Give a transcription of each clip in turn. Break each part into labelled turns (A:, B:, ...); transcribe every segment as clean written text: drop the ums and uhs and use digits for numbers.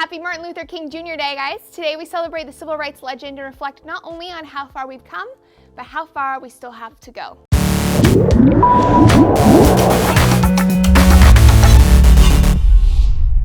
A: Happy Martin Luther King Jr. Day, guys. Today we celebrate the civil rights legend and reflect not only on how far we've come, but how far we still have to go.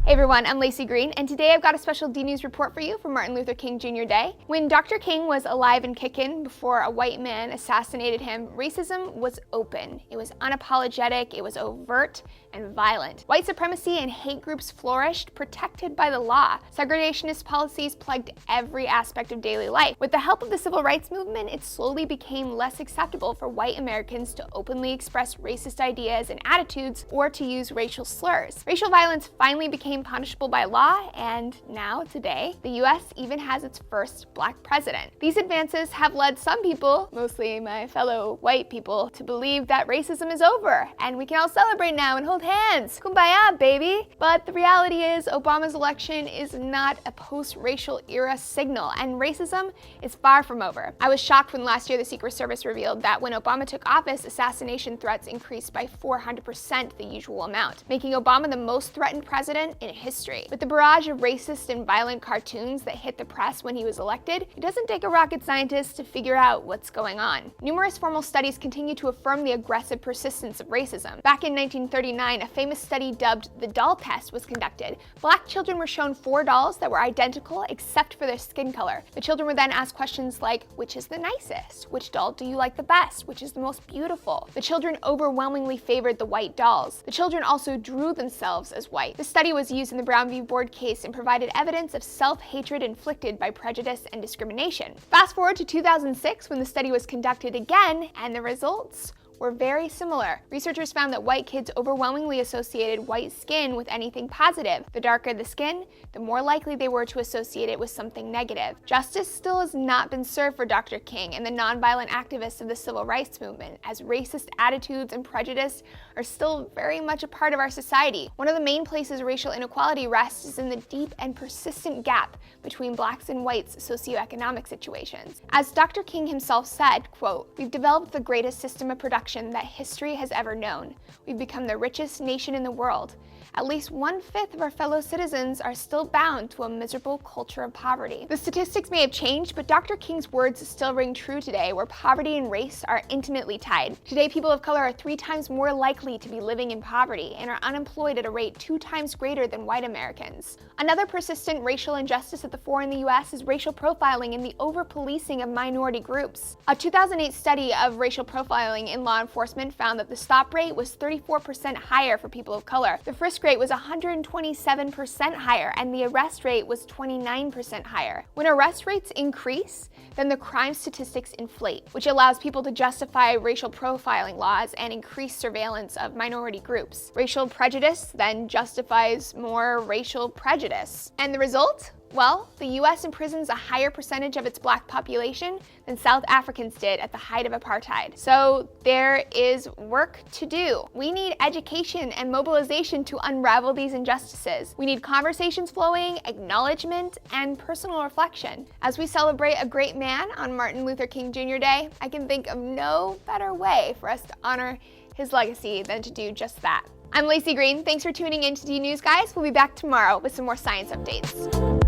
A: Hey everyone, I'm Laci Green, and today I've got a special DNews report for you for Martin Luther King Jr. Day. When Dr. King was alive and kicking before a white man assassinated him, racism was open. It was unapologetic, it was overt and violent. White supremacy and hate groups flourished, protected by the law. Segregationist policies plagued every aspect of daily life. With the help of the civil rights movement, it slowly became less acceptable for white Americans to openly express racist ideas and attitudes or to use racial slurs. Racial violence finally became punishable by law, and now, today, the US even has its first black president. These advances have led some people, mostly my fellow white people, to believe that racism is over, and we can all celebrate now and hold hands. Kumbaya, baby! But the reality is, Obama's election is not a post-racial era signal, and racism is far from over. I was shocked when last year the Secret Service revealed that when Obama took office, assassination threats increased by 400% the usual amount, making Obama the most threatened president in history. With the barrage of racist and violent cartoons that hit the press when he was elected, it doesn't take a rocket scientist to figure out what's going on. Numerous formal studies continue to affirm the aggressive persistence of racism. Back in 1939, a famous study dubbed the doll test was conducted. Black children were shown 4 dolls that were identical except for their skin color. The children were then asked questions like, which is the nicest? Which doll do you like the best? Which is the most beautiful? The children overwhelmingly favored the white dolls. The children also drew themselves as white. The study was used in the Brown v. Board case and provided evidence of self-hatred inflicted by prejudice and discrimination. Fast forward to 2006 when the study was conducted again, and the results were very similar. Researchers found that white kids overwhelmingly associated white skin with anything positive. The darker the skin, the more likely they were to associate it with something negative. Justice still has not been served for Dr. King and the nonviolent activists of the civil rights movement, as racist attitudes and prejudice are still very much a part of our society. One of the main places racial inequality rests is in the deep and persistent gap between blacks and whites' socioeconomic situations. As Dr. King himself said, quote, "We've developed the greatest system of production that history has ever known. We've become the richest nation in the world. At least 1/5 of our fellow citizens are still bound to a miserable culture of poverty." The statistics may have changed, but Dr. King's words still ring true today, where poverty and race are intimately tied. Today, people of color are 3 times more likely to be living in poverty and are unemployed at a rate 2 times greater than white Americans. Another persistent racial injustice at the fore in the US is racial profiling and the over-policing of minority groups. A 2008 study of racial profiling in law enforcement found that the stop rate was 34% higher for people of color. The frisk rate was 127% higher, and the arrest rate was 29% higher. When arrest rates increase, then the crime statistics inflate, which allows people to justify racial profiling laws and increase surveillance of minority groups. Racial prejudice then justifies more racial prejudice. And the result? Well, the US imprisons a higher percentage of its black population than South Africans did at the height of apartheid. So there is work to do. We need education and mobilization to unravel these injustices. We need conversations flowing, acknowledgement, and personal reflection. As we celebrate a great man on Martin Luther King Jr. Day, I can think of no better way for us to honor his legacy than to do just that. I'm Laci Green. Thanks for tuning in to DNews, guys. We'll be back tomorrow with some more science updates.